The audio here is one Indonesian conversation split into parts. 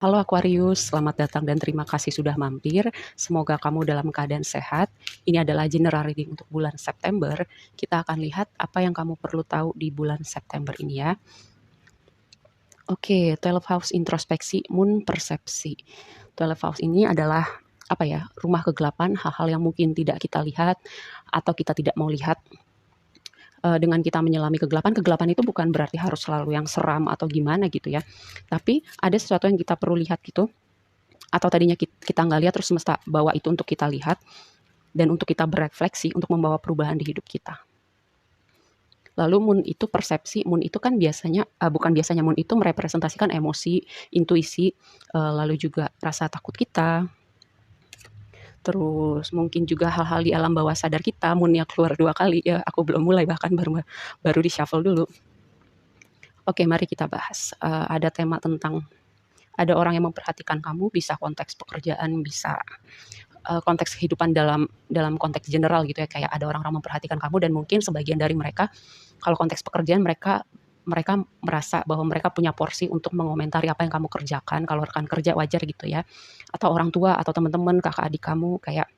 Halo Aquarius, selamat datang dan terima kasih sudah mampir. Semoga kamu dalam keadaan sehat. Ini adalah general reading untuk bulan September. Kita akan lihat apa yang kamu perlu tahu di bulan September ini ya. Oke, 12 house introspeksi, moon persepsi. 12 house ini adalah apa ya? Rumah kegelapan, hal-hal yang mungkin tidak kita lihat atau kita tidak mau lihat. Dengan kita menyelami kegelapan, kegelapan itu bukan berarti harus selalu yang seram atau gimana gitu ya. Tapi ada sesuatu yang kita perlu lihat gitu, atau tadinya kita nggak lihat terus semesta bawa itu untuk kita lihat dan untuk kita berefleksi untuk membawa perubahan di hidup kita. Lalu moon itu persepsi, moon itu kan biasanya bukan biasanya, moon itu merepresentasikan emosi, intuisi, lalu juga rasa takut kita, terus mungkin juga hal-hal di alam bawah sadar kita. Moonnya keluar 2 kali ya, aku belum mulai bahkan baru di shuffle dulu. Oke, mari kita bahas. Ada tema tentang ada orang yang memperhatikan kamu, bisa konteks pekerjaan, bisa konteks kehidupan dalam konteks general gitu ya, kayak ada orang-orang memperhatikan kamu dan mungkin sebagian dari mereka kalau konteks pekerjaan mereka mereka merasa bahwa mereka punya porsi untuk mengomentari apa yang kamu kerjakan. Kalau rekan kerja wajar gitu ya, atau orang tua atau teman-teman, kakak adik kamu. Kayak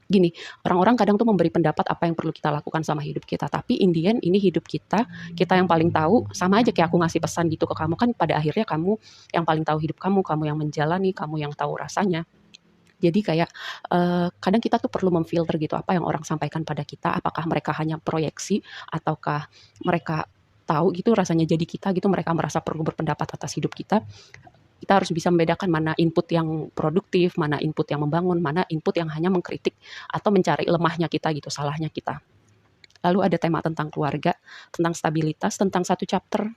gini, orang-orang kadang tuh memberi pendapat apa yang perlu kita lakukan sama hidup kita, tapi in the end ini hidup kita, kita yang paling tahu. Sama aja kayak aku ngasih pesan gitu ke kamu, kan pada akhirnya kamu yang paling tahu hidup kamu, kamu yang menjalani, kamu yang tahu rasanya. Jadi kayak, kadang kita tuh perlu memfilter gitu apa yang orang sampaikan pada kita, apakah mereka hanya proyeksi ataukah mereka tahu gitu rasanya jadi kita gitu, mereka merasa perlu berpendapat atas hidup kita. Kita harus bisa membedakan mana input yang produktif, mana input yang membangun, mana input yang hanya mengkritik atau mencari lemahnya kita gitu, salahnya kita. Lalu ada tema tentang keluarga, tentang stabilitas, tentang satu chapter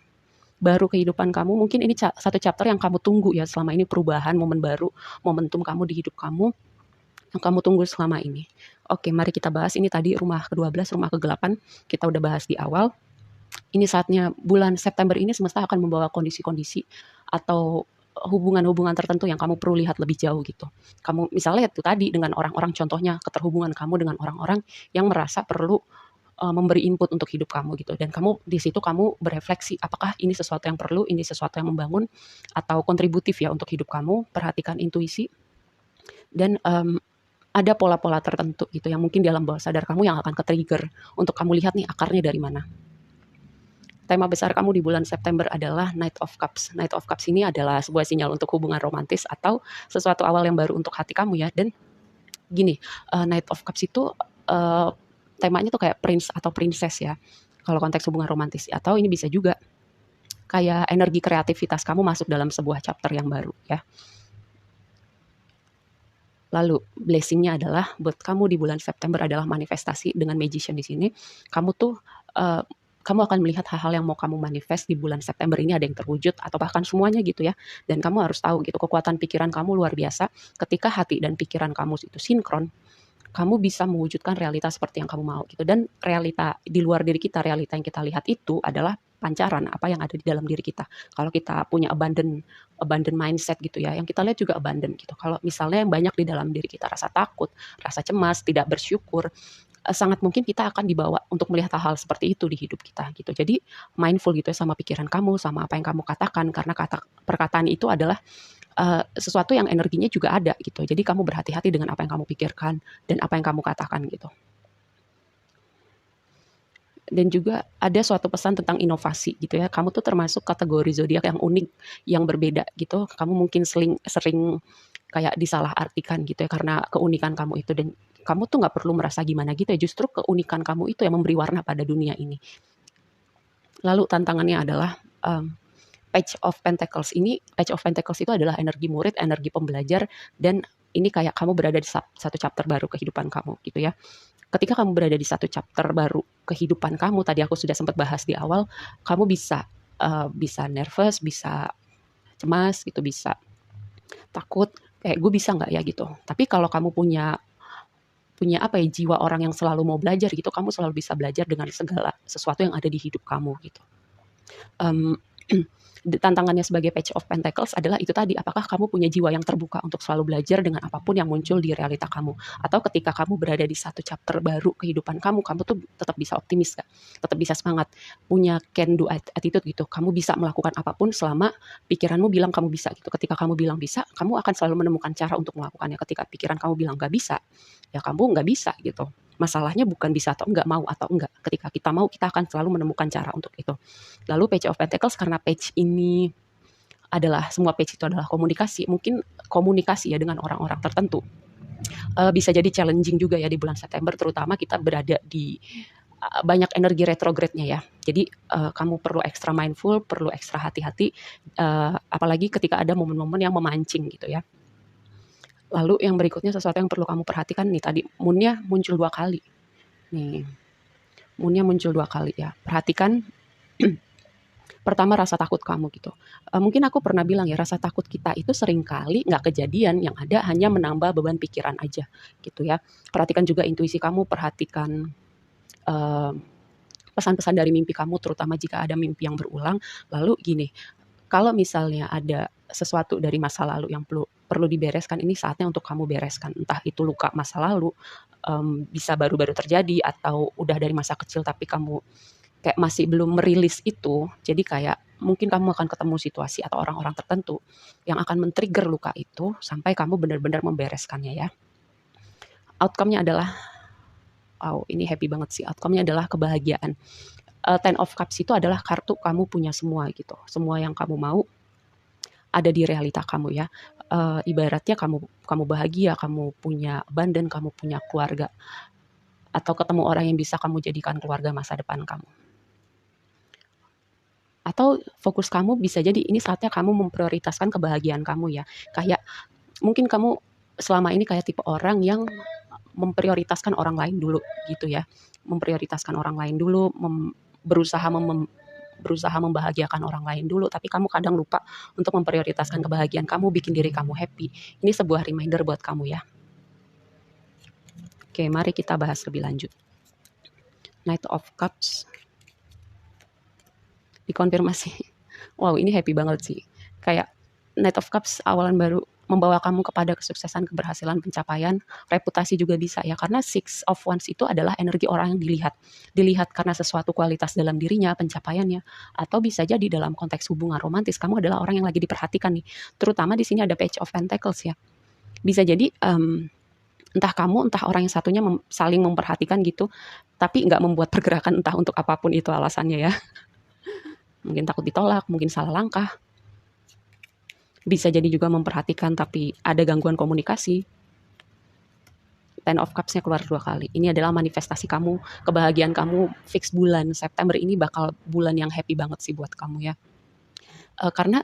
baru kehidupan kamu. Mungkin ini satu chapter yang kamu tunggu ya selama ini, perubahan, momen baru, momentum kamu di hidup kamu yang kamu tunggu selama ini. Oke, mari kita bahas ini tadi rumah ke-12, rumah ke-8, kita udah bahas di awal. Ini saatnya bulan September ini semesta akan membawa kondisi-kondisi atau hubungan-hubungan tertentu yang kamu perlu lihat lebih jauh gitu. Kamu misalnya itu tadi dengan orang-orang, contohnya keterhubungan kamu dengan orang-orang yang merasa perlu memberi input untuk hidup kamu gitu, dan kamu di situ kamu berefleksi apakah ini sesuatu yang perlu, ini sesuatu yang membangun atau kontributif ya untuk hidup kamu. Perhatikan intuisi dan ada pola-pola tertentu gitu yang mungkin di alam bawah sadar kamu yang akan ke-trigger untuk kamu lihat nih akarnya dari mana. Tema besar kamu di bulan September adalah Knight of Cups. Knight of Cups ini adalah sebuah sinyal untuk hubungan romantis atau sesuatu awal yang baru untuk hati kamu ya. Dan gini, Knight of Cups itu temanya tuh kayak prince atau princess ya, kalau konteks hubungan romantis. Atau ini bisa juga kayak energi kreativitas kamu masuk dalam sebuah chapter yang baru ya. Lalu blessing-nya adalah buat kamu di bulan September adalah manifestasi dengan magician di sini. Kamu tuh kamu akan melihat hal-hal yang mau kamu manifest di bulan September ini ada yang terwujud atau bahkan semuanya gitu ya. Dan kamu harus tahu gitu, kekuatan pikiran kamu luar biasa. Ketika hati dan pikiran kamu itu sinkron, kamu bisa mewujudkan realita seperti yang kamu mau gitu. Dan realita di luar diri kita, realita yang kita lihat itu adalah pancaran apa yang ada di dalam diri kita. Kalau kita punya abundant mindset gitu ya, yang kita lihat juga abundant gitu. Kalau misalnya yang banyak di dalam diri kita rasa takut, rasa cemas, tidak bersyukur, sangat mungkin kita akan dibawa untuk melihat hal-hal seperti itu di hidup kita gitu. Jadi mindful gitu ya sama pikiran kamu, sama apa yang kamu katakan, karena perkataan itu adalah sesuatu yang energinya juga ada gitu. Jadi kamu berhati-hati dengan apa yang kamu pikirkan dan apa yang kamu katakan gitu. Dan juga ada suatu pesan tentang inovasi gitu ya. Kamu tuh termasuk kategori zodiak yang unik, yang berbeda gitu. Kamu mungkin sering kayak disalahartikan gitu ya karena keunikan kamu itu, dan kamu tuh nggak perlu merasa gimana gitu ya. Justru keunikan kamu itu yang memberi warna pada dunia ini. Lalu tantangannya adalah Page of Pentacles ini. Page of Pentacles itu adalah energi murid, energi pembelajar, dan ini kayak kamu berada di satu chapter baru kehidupan kamu gitu ya. Ketika kamu berada di satu chapter baru kehidupan kamu, tadi aku sudah sempat bahas di awal, kamu bisa nervous, bisa cemas gitu, bisa takut, kayak gue bisa nggak ya gitu. Tapi kalau kamu punya punya apa ya, jiwa orang yang selalu mau belajar gitu, kamu selalu bisa belajar dengan segala sesuatu yang ada di hidup kamu gitu. Tantangannya sebagai Page of Pentacles adalah itu tadi, apakah kamu punya jiwa yang terbuka untuk selalu belajar dengan apapun yang muncul di realita kamu, atau ketika kamu berada di satu chapter baru kehidupan kamu, kamu tuh tetap bisa optimis gak? Tetap bisa semangat, punya can do attitude gitu, kamu bisa melakukan apapun selama pikiranmu bilang kamu bisa gitu. Ketika kamu bilang bisa, kamu akan selalu menemukan cara untuk melakukannya. Ketika pikiran kamu bilang gak bisa, ya kamu gak bisa gitu. Masalahnya bukan bisa atau enggak, mau atau enggak. Ketika kita mau, kita akan selalu menemukan cara untuk itu. Lalu Page of Pentacles, karena page ini adalah, semua page itu adalah komunikasi, mungkin komunikasi ya dengan orang-orang tertentu bisa jadi challenging juga ya di bulan September, terutama kita berada di banyak energi retrograde-nya ya. Jadi kamu perlu extra mindful, perlu extra hati-hati, apalagi ketika ada momen-momen yang memancing gitu ya. Lalu yang berikutnya, sesuatu yang perlu kamu perhatikan nih, tadi moon-nya muncul 2 kali. Nih, moon-nya muncul 2 kali ya. Perhatikan pertama rasa takut kamu gitu. Mungkin aku pernah bilang ya, rasa takut kita itu seringkali nggak kejadian, yang ada hanya menambah beban pikiran aja gitu ya. Perhatikan juga intuisi kamu, perhatikan pesan-pesan dari mimpi kamu, terutama jika ada mimpi yang berulang. Lalu gini, kalau misalnya ada sesuatu dari masa lalu yang perlu dibereskan, ini saatnya untuk kamu bereskan. Entah itu luka masa lalu, bisa baru-baru terjadi, atau udah dari masa kecil tapi kamu kayak masih belum merilis itu. Jadi kayak mungkin kamu akan ketemu situasi atau orang-orang tertentu yang akan men-trigger luka itu sampai kamu benar-benar membereskannya ya. Outcome-nya adalah, wow ini happy banget sih, outcome-nya adalah kebahagiaan. Ten of Cups itu adalah kartu kamu punya semua gitu. Semua yang kamu mau ada di realita kamu ya. Ibaratnya kamu bahagia, kamu punya abundant, kamu punya keluarga, atau ketemu orang yang bisa kamu jadikan keluarga masa depan kamu. Atau fokus kamu bisa jadi ini saatnya kamu memprioritaskan kebahagiaan kamu ya. Kayak mungkin kamu selama ini kayak tipe orang yang memprioritaskan orang lain dulu gitu ya. Memprioritaskan orang lain dulu, berusaha membahagiakan orang lain dulu, tapi kamu kadang lupa untuk memprioritaskan kebahagiaan kamu, bikin diri kamu happy. Ini sebuah reminder buat kamu ya. Oke, mari kita bahas lebih lanjut. Knight of Cups dikonfirmasi. Wow, ini happy banget sih. Kayak Knight of Cups awalan baru membawa kamu kepada kesuksesan, keberhasilan, pencapaian, reputasi juga bisa ya. Karena Six of Wands itu adalah energi orang yang dilihat. Dilihat karena sesuatu kualitas dalam dirinya, pencapaiannya, atau bisa jadi dalam konteks hubungan romantis kamu adalah orang yang lagi diperhatikan nih. Terutama di sini ada Page of Pentacles ya. Bisa jadi entah kamu, entah orang yang satunya saling memperhatikan gitu, tapi nggak membuat pergerakan entah untuk apapun itu alasannya ya. Mungkin takut ditolak, mungkin salah langkah. Bisa jadi juga memperhatikan tapi ada gangguan komunikasi. Ten of Cups-nya keluar 2 kali. Ini adalah manifestasi kamu, kebahagiaan kamu fix bulan September ini bakal bulan yang happy banget sih buat kamu ya. Karena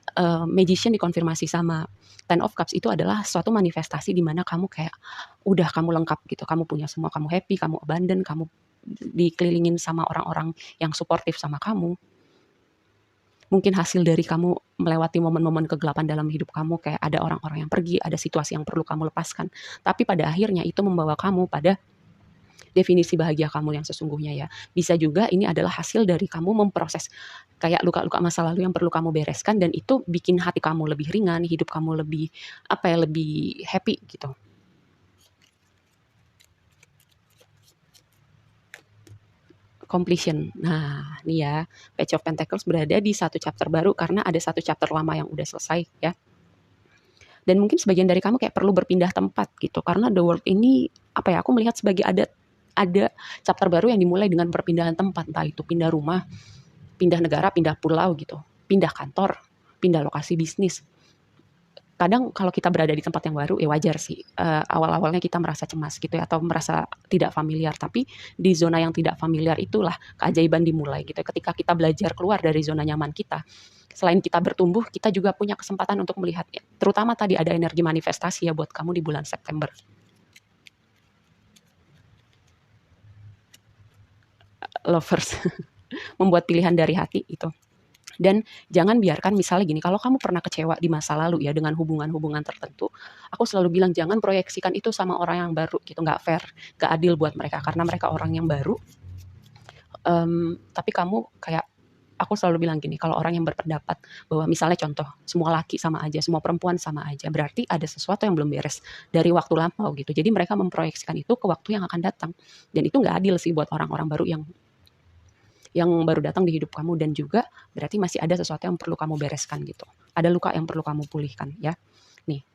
Magician dikonfirmasi sama Ten of Cups itu adalah suatu manifestasi di mana kamu kayak udah kamu lengkap gitu. Kamu punya semua, kamu happy, kamu abundant, kamu dikelilingin sama orang-orang yang suportif sama kamu. Mungkin hasil dari kamu melewati momen-momen kegelapan dalam hidup kamu, kayak ada orang-orang yang pergi, ada situasi yang perlu kamu lepaskan. Tapi pada akhirnya itu membawa kamu pada definisi bahagia kamu yang sesungguhnya ya. Bisa juga ini adalah hasil dari kamu memproses kayak luka-luka masa lalu yang perlu kamu bereskan, dan itu bikin hati kamu lebih ringan, hidup kamu lebih lebih happy gitu. Completion. Nah, ini ya, Page of Pentacles berada di satu chapter baru karena ada satu chapter lama yang udah selesai ya. Dan mungkin sebagian dari kamu kayak perlu berpindah tempat gitu, karena The World ini aku melihat sebagai ada chapter baru yang dimulai dengan perpindahan tempat, entah itu pindah rumah, pindah negara, pindah pulau gitu, pindah kantor, pindah lokasi bisnis. Kadang kalau kita berada di tempat yang baru ya wajar sih, awal-awalnya kita merasa cemas gitu ya, atau merasa tidak familiar, tapi di zona yang tidak familiar itulah keajaiban dimulai gitu. Ketika kita belajar keluar dari zona nyaman kita, selain kita bertumbuh, kita juga punya kesempatan untuk melihatnya. Terutama tadi ada energi manifestasi ya buat kamu di bulan September. Lovers, membuat pilihan dari hati itu. Dan jangan biarkan misalnya gini, kalau kamu pernah kecewa di masa lalu ya dengan hubungan-hubungan tertentu, aku selalu bilang jangan proyeksikan itu sama orang yang baru gitu, nggak fair, nggak adil buat mereka karena mereka orang yang baru. Tapi kamu kayak aku selalu bilang gini, kalau orang yang berpendapat bahwa misalnya contoh, semua laki sama aja, semua perempuan sama aja, berarti ada sesuatu yang belum beres dari waktu lampau gitu. Jadi mereka memproyeksikan itu ke waktu yang akan datang. Dan itu nggak adil sih buat orang-orang baru yang baru datang di hidup kamu, dan juga berarti masih ada sesuatu yang perlu kamu bereskan gitu. Ada luka yang perlu kamu pulihkan ya. Nih,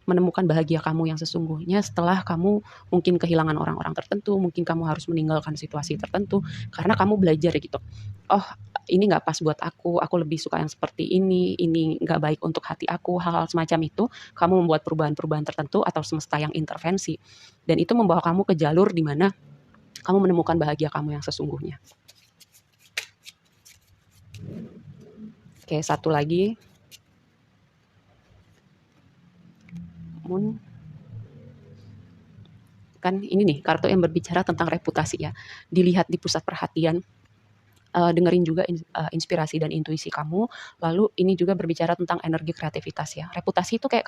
menemukan bahagia kamu yang sesungguhnya setelah kamu mungkin kehilangan orang-orang tertentu, mungkin kamu harus meninggalkan situasi tertentu, karena kamu belajar gitu. Oh, ini nggak pas buat aku lebih suka yang seperti ini nggak baik untuk hati aku, hal-hal semacam itu, kamu membuat perubahan-perubahan tertentu atau semesta yang intervensi. Dan itu membawa kamu ke jalur di mana kamu menemukan bahagia kamu yang sesungguhnya. Oke, satu lagi. Moon. Kan ini nih, kartu yang berbicara tentang reputasi ya. Dilihat di pusat perhatian, dengerin juga inspirasi dan intuisi kamu. Lalu ini juga berbicara tentang energi kreativitas ya. Reputasi itu kayak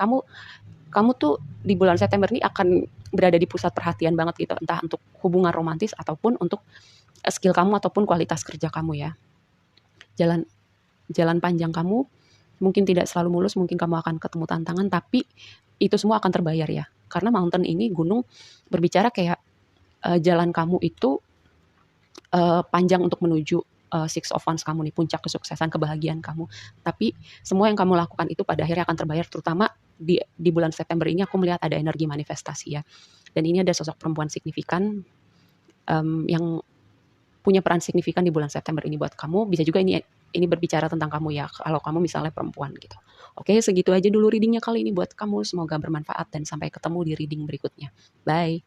kamu tuh di bulan September ini akan berada di pusat perhatian banget gitu, entah untuk hubungan romantis ataupun untuk skill kamu ataupun kualitas kerja kamu ya. Jalan jalan panjang kamu mungkin tidak selalu mulus, mungkin kamu akan ketemu tantangan, tapi itu semua akan terbayar ya. Karena mountain ini, gunung, berbicara kayak jalan kamu itu panjang untuk menuju Six of Wands kamu nih, puncak kesuksesan, kebahagiaan kamu. Tapi semua yang kamu lakukan itu pada akhirnya akan terbayar, terutama di bulan September ini aku melihat ada energi manifestasi ya. Dan ini ada sosok perempuan signifikan yang punya peran signifikan di bulan September ini buat kamu. Bisa juga ini berbicara tentang kamu ya, kalau kamu misalnya perempuan gitu. Oke, segitu aja dulu readingnya kali ini buat kamu. Semoga bermanfaat dan sampai ketemu di reading berikutnya. Bye.